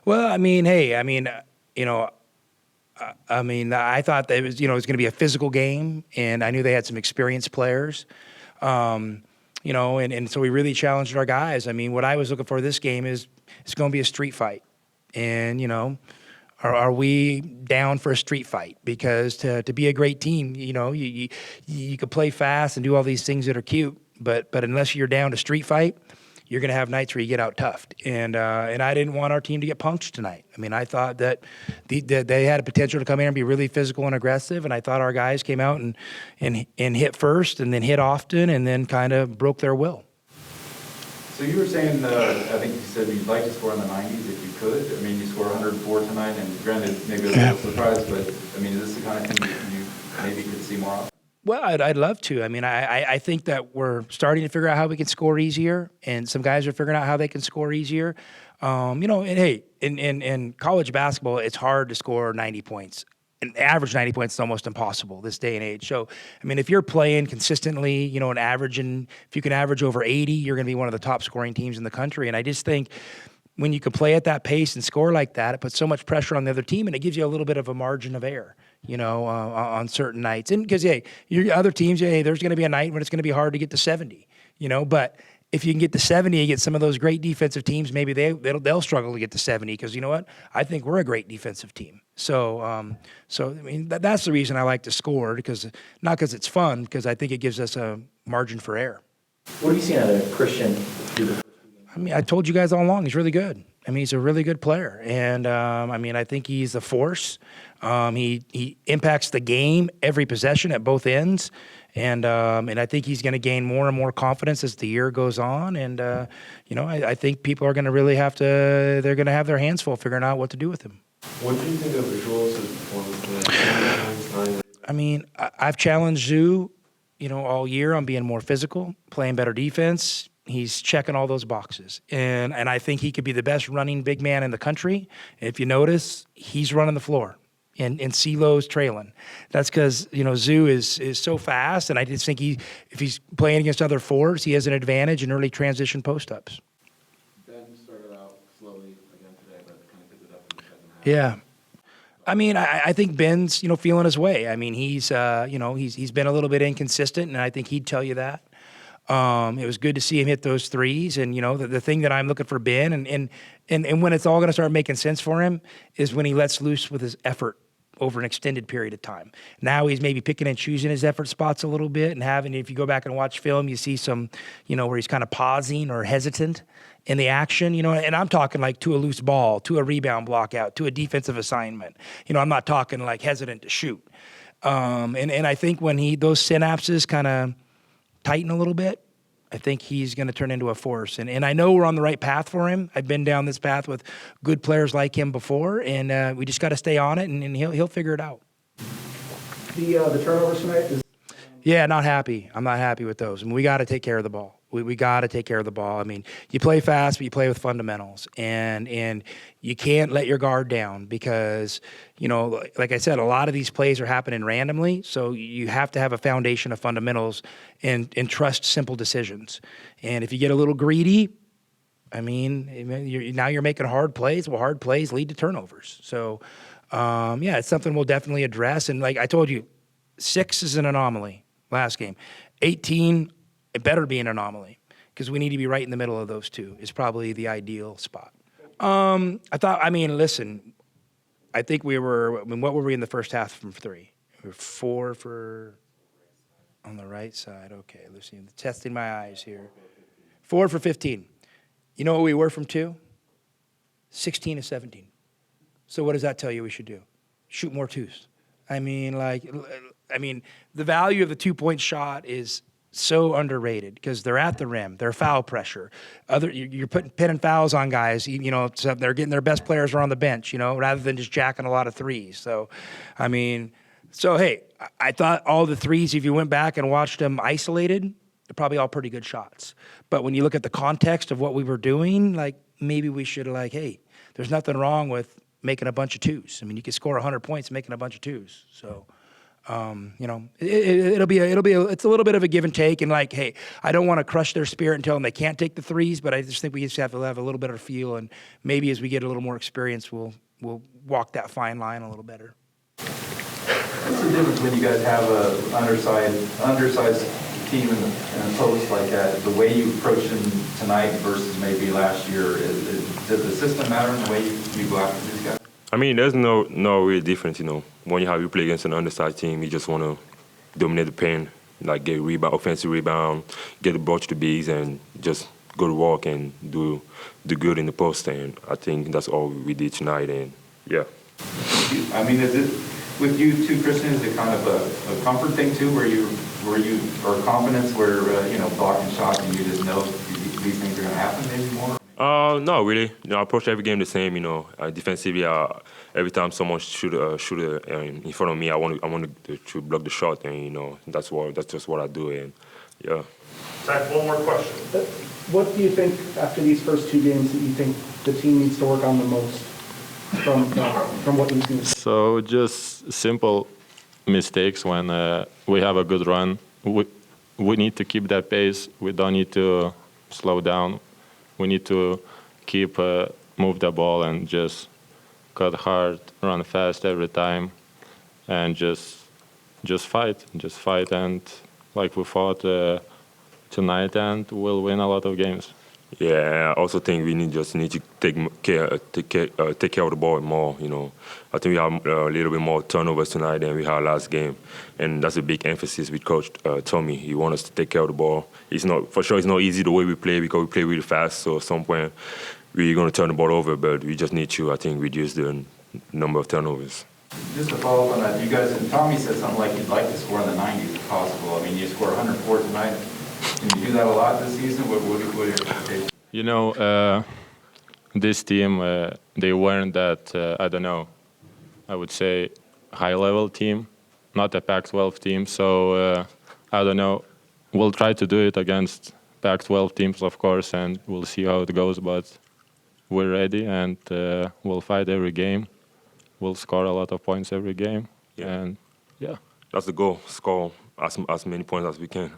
Well, I mean, hey, I mean, you know, I thought that it was, it was going to be a physical game, and I knew they had some experienced players. And so we really challenged our guys. I mean, what I was looking for this game is it's going to be a street fight. And, are we down for a street fight? Because to be a great team, you could play fast and do all these things that are cute, but unless you're down to street fight, you're going to have nights where you get out toughed. And I didn't want our team to get punched tonight. I mean, I thought that they had a potential to come in and be really physical and aggressive, and I thought our guys came out and hit first and then hit often and then kind of broke their will. So you were saying, I think you said you'd like to score in the 90s if you could. I mean, you scored 104 tonight, and granted, maybe a little surprised, but I mean, is this the kind of thing that you maybe could see more often? Well, I'd love to. I mean, I think that we're starting to figure out how we can score easier, and some guys are figuring out how they can score easier. And hey, in college basketball, it's hard to score 90 points. An average 90 points is almost impossible this day and age. So, I mean, if you're playing consistently, if you can average over 80, you're going to be one of the top scoring teams in the country. And I just think when you can play at that pace and score like that, it puts so much pressure on the other team, and it gives you a little bit of a margin of error, on certain nights. And because, hey, your other teams, hey, there's going to be a night when it's going to be hard to get to 70, but if you can get to 70 and get some of those great defensive teams, maybe they'll struggle to get to 70 because, you know what? I think we're a great defensive team. So I mean, that's the reason I like to score, not because it's fun, because I think it gives us a margin for error. What have you seen out of Christian? I mean, I told you guys all along, he's really good. I mean, he's a really good player. And, I think he's a force. He impacts the game every possession at both ends. And I think he's going to gain more and more confidence as the year goes on. And, I think people are going to really they're going to have their hands full figuring out what to do with him. What do you think of Azuolas' performance? I mean, I've challenged Zoo, all year on being more physical, playing better defense. He's checking all those boxes. And I think he could be the best running big man in the country. If you notice, he's running the floor. And CeeLo's trailing. That's because, Zoo is so fast, and I just think if he's playing against other fours, he has an advantage in early transition post-ups. Ben started out slowly again today, but kind of picked it up in the second half. Yeah. I mean, I think Ben's, feeling his way. I mean, he's been a little bit inconsistent, and I think he'd tell you that. It was good to see him hit those threes, and the thing that I'm looking for Ben, and when it's all going to start making sense for him is when he lets loose with his effort over an extended period of time. Now he's maybe picking and choosing his effort spots a little bit, and if you go back and watch film, you see some, where he's kind of pausing or hesitant in the action, and I'm talking like to a loose ball, to a rebound block out, to a defensive assignment. I'm not talking like hesitant to shoot. And I think when those synapses kind of tighten a little bit, I think he's going to turn into a force. And I know we're on the right path for him. I've been down this path with good players like him before, and we just got to stay on it, and he'll figure it out. The turnovers tonight? Yeah, not happy. I'm not happy with those. I mean, we got to take care of the ball. We got to take care of the ball. I mean, you play fast, but you play with fundamentals. And you can't let your guard down because, like I said, a lot of these plays are happening randomly. So you have to have a foundation of fundamentals and trust simple decisions. And if you get a little greedy, I mean, now you're making hard plays. Well, hard plays lead to turnovers. So, it's something we'll definitely address. And like I told you, 6 is an anomaly last game. 18, it better be an anomaly because we need to be right in the middle of those two is probably the ideal spot. Listen, I think what were we in the first half from 3? We were 4 for on the right side. Okay, Lucy, testing my eyes here. 4 for 15. You know what we were from 2? 16 to 17. So what does that tell you we should do? Shoot more 2s. I mean, the value of the 2-point shot is so underrated because they're at the rim, they're foul pressure. You're pinning fouls on guys, so they're getting their best players are on the bench, rather than just jacking a lot of threes. So, hey, I thought all the threes, if you went back and watched them isolated, they're probably all pretty good shots. But when you look at the context of what we were doing, maybe we should hey, there's nothing wrong with making a bunch of 2s. I mean, you could score 100 points making a bunch of 2s. So, It's a little bit of a give and take, and like, hey, I don't want to crush their spirit and tell them they can't take the threes, but I just think we just have to have a little better feel, and maybe as we get a little more experience, we'll walk that fine line a little better. What's the difference when you guys have a undersized team in a post like that, the way you approach them tonight versus maybe last year? Does the system matter in the way you go after these guys? I mean, there's no real difference, you know. When you play against an undersized team, you just want to dominate the paint, like get offensive rebound, get the ball to the bigs, and just go to work and do good in the post. And I think that's all we did tonight. And yeah. I mean, is it with you too, Christian? Is it kind of a comfort thing too, where you or confidence, where blocking shots and you just know these things are going to happen maybe more? No, really. I approach every game the same. Defensively, every time someone shoot in front of me, I want to block the shot, and that's just what I do. And yeah. Zach, one more question. What do you think after these first two games that you think the team needs to work on the most from what you've seen? So just simple mistakes when we have a good run. We need to keep that pace. We don't need to slow down. We need to keep move the ball and just cut hard, run fast every time, and just fight, and like we fought tonight, and we'll win a lot of games. Yeah, I also think we need to take care of the ball more. I think we have a little bit more turnovers tonight than we had last game, and that's a big emphasis with Coach Tommy. He wants us to take care of the ball. It's not easy the way we play because we play really fast. So at some point we're going to turn the ball over, but we just need to, I think, reduce the number of turnovers. Just to follow up on that, you guys, and Tommy said something like you'd like to score in the 90s if possible. I mean, you scored 104 tonight. Can you do that a lot this season? What are your expectations? This team, they weren't that, I would say high-level team, not a Pac-12 team. So, I don't know. We'll try to do it against Pac-12 teams, of course, and we'll see how it goes. But we're ready, and we'll fight every game. We'll score a lot of points every game. Yeah. And, yeah. That's the goal, score as many points as we can.